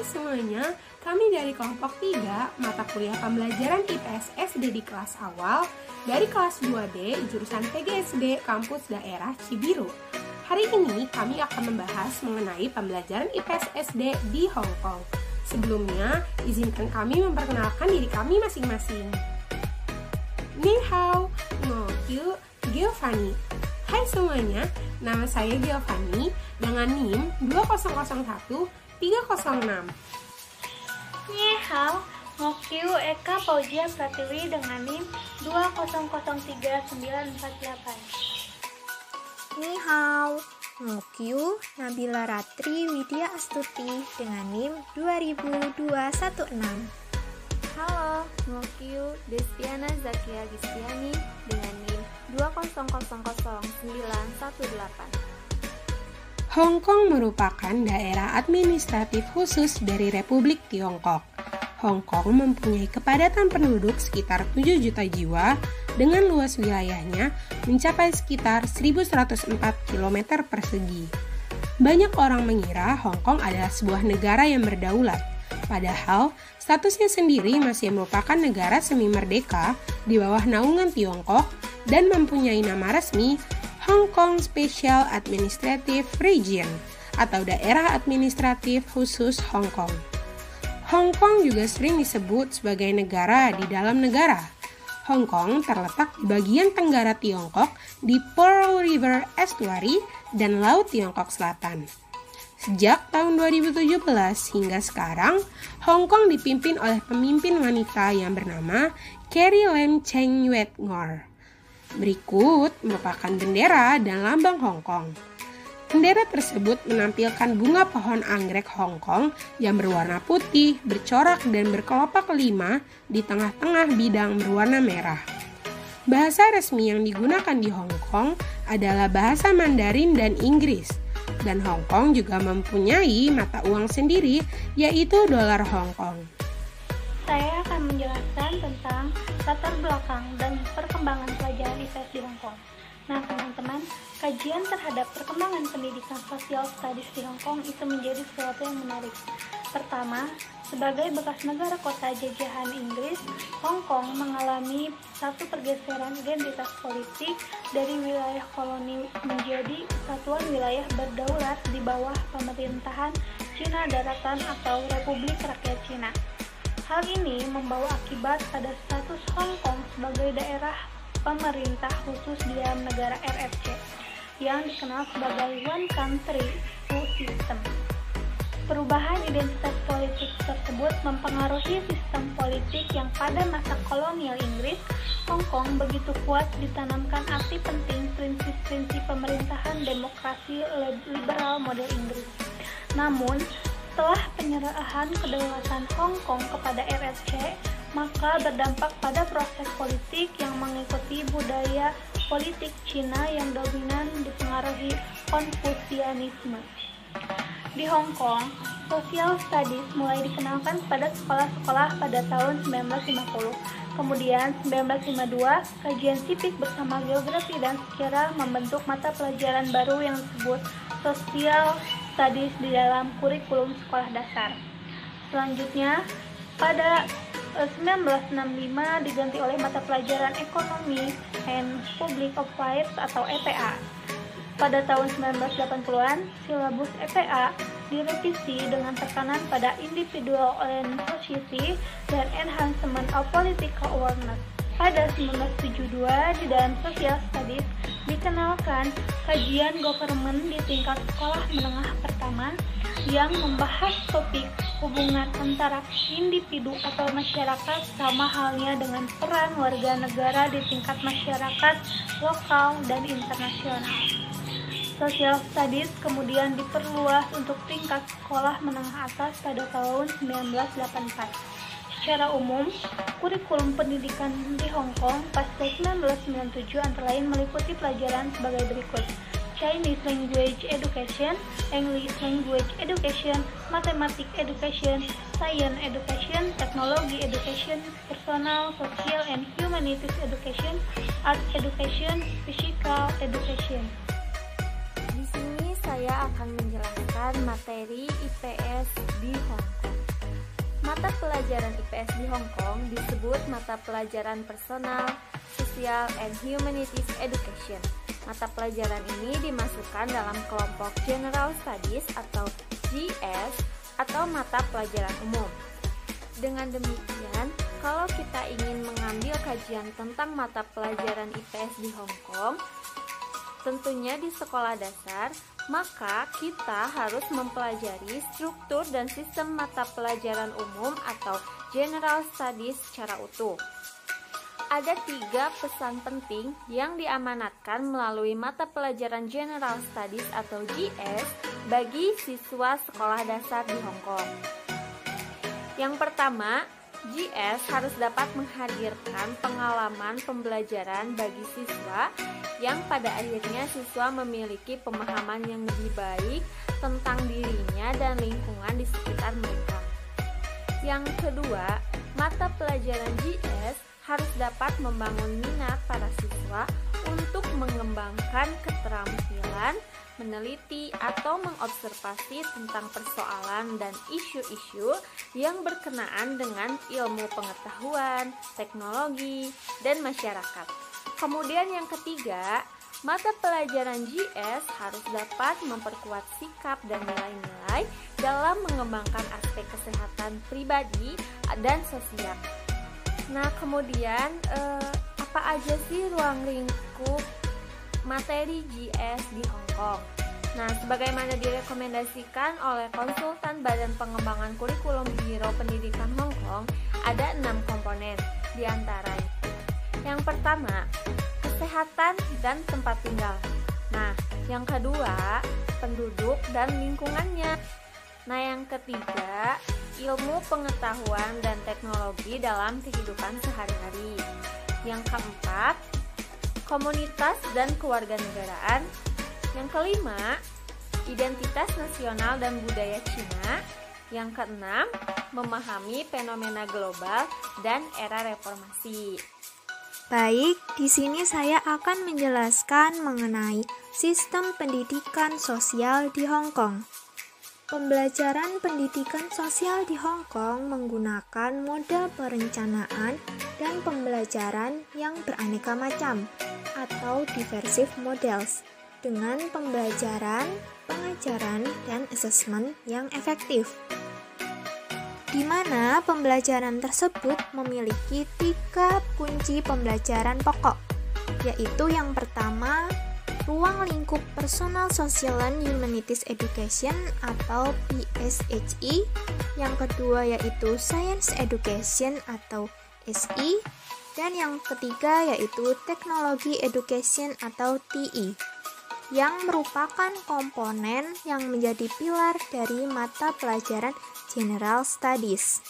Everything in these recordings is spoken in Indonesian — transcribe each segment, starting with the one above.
semuanya, kami dari kelompok 3 mata kuliah pembelajaran IPS SD di kelas awal dari kelas 2D jurusan PGSD Kampus Daerah Cibiru. Hari ini kami akan membahas mengenai pembelajaran IPS SD di Hong Kong. Sebelumnya, izinkan kami memperkenalkan diri kami masing-masing. Ni hao, ngokiu, Giovanni. Hai semuanya, nama saya Giovanni dengan NIM 2001306. Ni hao, ngokiu Eka Paujia Pratiwi dengan NIM 2003948. Ni hao, ngokiu Nabila Ratri Widya Astuti dengan NIM 20216. Halo, ngokiu Despiana Zakia Gistiani dengan NIM 2000918. Hong Kong merupakan daerah administratif khusus dari Republik Tiongkok. Hong Kong mempunyai kepadatan penduduk sekitar 7 juta jiwa dengan luas wilayahnya mencapai sekitar 1.104 km persegi. Banyak orang mengira Hong Kong adalah sebuah negara yang berdaulat, padahal statusnya sendiri masih merupakan negara semi-merdeka di bawah naungan Tiongkok dan mempunyai nama resmi Hong Kong Special Administrative Region atau Daerah Administratif Khusus Hong Kong. Hong Kong juga sering disebut sebagai negara di dalam negara. Hong Kong terletak di bagian tenggara Tiongkok di Pearl River Estuary dan Laut Tiongkok Selatan. Sejak tahun 2017 hingga sekarang, Hong Kong dipimpin oleh pemimpin wanita yang bernama Carrie Lam Cheng Yuen Ngor. Berikut merupakan bendera dan lambang Hong Kong. Bendera tersebut menampilkan bunga pohon anggrek Hong Kong yang berwarna putih, bercorak dan berkelopak 5 di tengah-tengah bidang berwarna merah. Bahasa resmi yang digunakan di Hong Kong adalah bahasa Mandarin dan Inggris. Dan Hong Kong juga mempunyai mata uang sendiri, yaitu dolar Hong Kong. Saya akan menjelaskan tentang latar belakang dan perkembangan pelajaran IPS di Hong Kong. Nah teman-teman, kajian terhadap perkembangan pendidikan sosial studies di Hong Kong itu menjadi sesuatu yang menarik. Pertama, sebagai bekas negara kota jajahan Inggris, Hong Kong mengalami satu pergeseran identitas politik dari wilayah koloni menjadi satuan wilayah berdaulat di bawah pemerintahan Cina Daratan atau Republik Rakyat Cina. Hal ini membawa akibat pada status Hong Kong sebagai daerah pemerintah khusus di dalam negara RFC yang dikenal sebagai One Country, Two System. Perubahan identitas politik tersebut mempengaruhi sistem politik yang pada masa kolonial Inggris, Hong Kong begitu kuat ditanamkan arti penting prinsip-prinsip pemerintahan demokrasi liberal model Inggris. Namun, setelah penyerahan kedaulatan Hong Kong kepada RFC, maka berdampak pada proses politik yang mengikuti budaya politik Cina yang dominan dipengaruhi Konfusianisme. Di Hong Kong, social studies mulai dikenalkan pada sekolah-sekolah pada tahun 1950. Kemudian 1952, kajian sipil bersama geografi dan sejarah membentuk mata pelajaran baru yang disebut social studies di dalam kurikulum sekolah dasar. Selanjutnya, pada 1965 diganti oleh mata pelajaran Ekonomi and Public Affairs atau EPA. Pada tahun 1980-an, silabus EPA direvisi dengan tekanan pada individual and society dan enhancement of political awareness. Pada 1972, di dalam social studies dikenalkan kajian government di tingkat sekolah menengah pertama yang membahas topik hubungan antara individu atau masyarakat sama halnya dengan peran warga negara di tingkat masyarakat lokal dan internasional. Social Studies kemudian diperluas untuk tingkat sekolah menengah atas pada tahun 1984. Secara umum, kurikulum pendidikan di Hong Kong pasca 1997 antara lain meliputi pelajaran sebagai berikut: Chinese Language Education, English Language Education, Mathematics Education, Science Education, Technology Education, Personal, Social and Humanities Education, Art Education, Physical Education. Di sini saya akan menjelaskan materi IPS di Hong Kong. mata pelajaran IPS di Hong Kong disebut mata pelajaran Personal, Social, and Humanities Education. Mata pelajaran ini dimasukkan dalam kelompok General Studies atau GS atau mata pelajaran umum. Dengan demikian, kalau kita ingin mengambil kajian tentang mata pelajaran IPS di Hong Kong, tentunya di sekolah dasar, maka kita harus mempelajari struktur dan sistem mata pelajaran umum atau General Studies secara utuh. Ada 3 pesan penting yang diamanatkan melalui mata pelajaran General Studies atau GS bagi siswa sekolah dasar di Hong Kong. Yang pertama, GS harus dapat menghadirkan pengalaman pembelajaran bagi siswa yang pada akhirnya siswa memiliki pemahaman yang lebih baik tentang dirinya dan lingkungan di sekitar mereka. Yang kedua, mata pelajaran GS harus dapat membangun minat para siswa untuk mengembangkan keterampilan meneliti atau mengobservasi tentang persoalan dan isu-isu yang berkenaan dengan ilmu pengetahuan, teknologi, dan masyarakat. Kemudian yang ketiga, mata pelajaran GS harus dapat memperkuat sikap dan nilai-nilai dalam mengembangkan aspek kesehatan pribadi dan sosial. Nah, kemudian apa aja sih ruang lingkup materi GS di Hong Kong? Nah, sebagaimana direkomendasikan oleh konsultan Badan Pengembangan Kurikulum Biro Pendidikan Hong Kong, ada 6 komponen di antaranya. Yang pertama, kesehatan dan tempat tinggal. Nah, yang kedua, penduduk dan lingkungannya. Nah, yang ketiga, ilmu pengetahuan dan teknologi dalam kehidupan sehari-hari. Yang keempat, komunitas dan kewarganegaraan. Yang kelima, identitas nasional dan budaya Cina. Yang keenam, memahami fenomena global dan era reformasi. Baik, di sini saya akan menjelaskan mengenai sistem pendidikan sosial di Hong Kong. Pembelajaran pendidikan sosial di Hong Kong menggunakan model perencanaan dan pembelajaran yang beraneka macam atau diversive models dengan pembelajaran, pengajaran, dan asesmen yang efektif. Di mana pembelajaran tersebut memiliki 3 kunci pembelajaran pokok, yaitu yang pertama, ruang lingkup Personal, Social, and Humanities Education atau PSHE. Yang kedua yaitu Science Education atau SE. Dan yang ketiga yaitu Technology Education atau TE, yang merupakan komponen yang menjadi pilar dari mata pelajaran General Studies.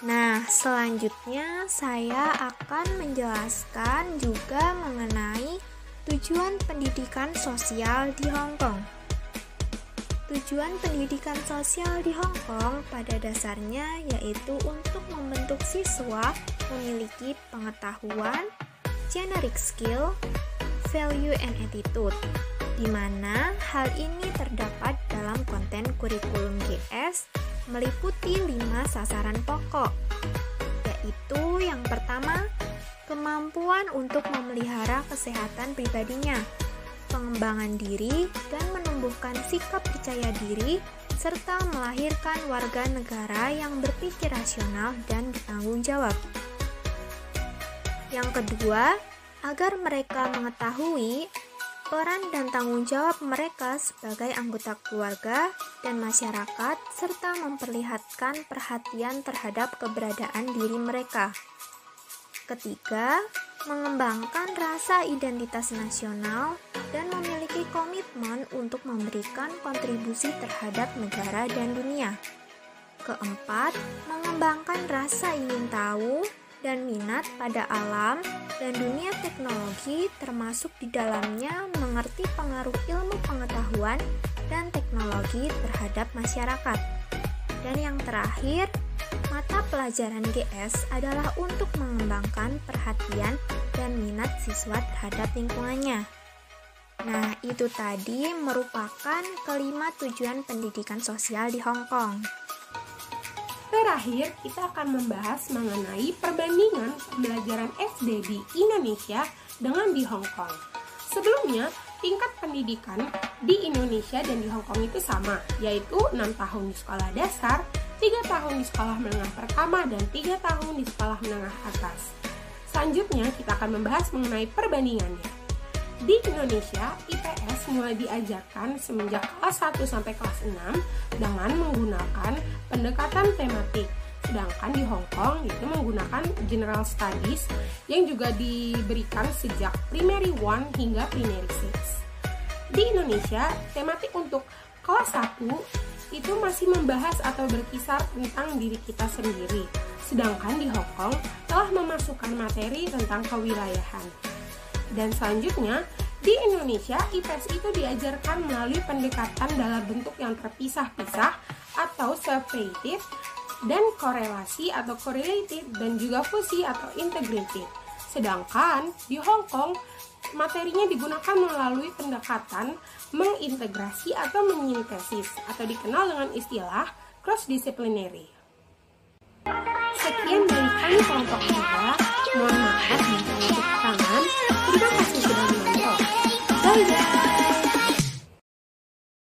Nah, selanjutnya saya akan menjelaskan juga mengenai tujuan pendidikan sosial di Hong Kong. Tujuan pendidikan sosial di Hong Kong pada dasarnya yaitu untuk membentuk siswa memiliki pengetahuan, generic skill, value and attitude, di mana hal ini terdapat dalam konten kurikulum GS meliputi 5 sasaran pokok, yaitu yang pertama, kemampuan untuk memelihara kesehatan pribadinya, pengembangan diri dan menumbuhkan sikap percaya diri, serta melahirkan warga negara yang berpikir rasional dan bertanggung jawab. Yang kedua, agar mereka mengetahui peran dan tanggung jawab mereka sebagai anggota keluarga dan masyarakat, serta memperlihatkan perhatian terhadap keberadaan diri mereka. Ketiga, mengembangkan rasa identitas nasional dan memiliki komitmen untuk memberikan kontribusi terhadap negara dan dunia. Keempat, mengembangkan rasa ingin tahu dan minat pada alam dan dunia teknologi, termasuk di dalamnya mengerti pengaruh ilmu pengetahuan dan teknologi terhadap masyarakat. Dan yang terakhir, mata pelajaran GS adalah untuk mengembangkan perhatian dan minat siswa terhadap lingkungannya. Nah, itu tadi merupakan kelima tujuan pendidikan sosial di Hong Kong. Terakhir, kita akan membahas mengenai perbandingan pembelajaran SD di Indonesia dengan di Hong Kong. Sebelumnya, tingkat pendidikan di Indonesia dan di Hong Kong itu sama, yaitu 6 tahun di sekolah dasar, 3 tahun di sekolah menengah pertama, dan 3 tahun di sekolah menengah atas. Selanjutnya, kita akan membahas mengenai perbandingannya. Di Indonesia, IPS mulai diajarkan semenjak kelas 1 sampai kelas 6 dengan menggunakan pendekatan tematik. Sedangkan di Hong Kong itu menggunakan General Studies yang juga diberikan sejak Primary 1 hingga Primary 6. Di Indonesia, tematik untuk kelas 1 itu masih membahas atau berkisar tentang diri kita sendiri. Sedangkan di Hong Kong telah memasukkan materi tentang kewilayahan. Dan selanjutnya, di Indonesia, IPS itu diajarkan melalui pendekatan dalam bentuk yang terpisah-pisah atau separated, dan korelasi atau correlated, dan juga fusi atau integrated. Sedangkan di Hong Kong, materinya digunakan melalui pendekatan mengintegrasi atau menyintesis, atau dikenal dengan istilah cross-disciplinary. Sekian dari kami kelompok 3. Mohon maaf